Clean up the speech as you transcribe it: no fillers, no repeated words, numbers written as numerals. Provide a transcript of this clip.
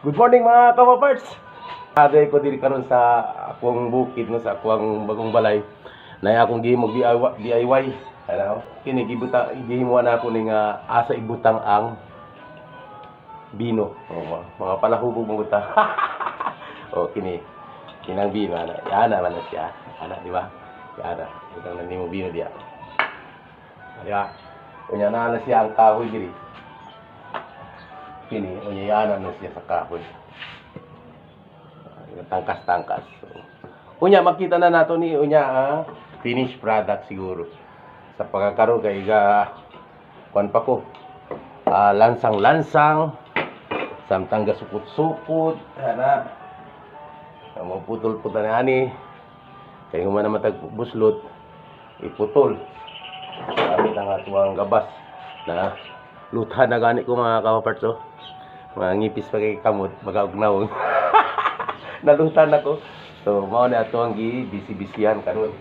Good morning mga kawaparts. Aday ko diri karon sa akong bukid no, sa akong bagong balay. Na akong gihimo DIY. Ano? Kini gihimo na ako ning asa ibutang ang bino. Mga palahubog mga buta. Kini kinang bino ana. Yana man na siya. Ana di ba? Yana. Itang nanimo bino diya. Diba? Unya na siya ang kahoy diri. Kini, unyayana na siya sa kahoy. Tangkas-tangkas. Unya, makita na nato ni unya finished product siguro. Sa pagkakaroon kay kuan pa ko. Lansang-lansang. Samtang gasukot-sukot. Ana. Mo putol-putol na ani. Kay humana matag buslot, iputol. Sabi nga tuwang gabas na luthan na gani ko mga kawaparts. Mga ngipis pa kay kamot, magaugnaw. Nalutan ako. So, mao na ato ang gi-bisi-bisihan karon.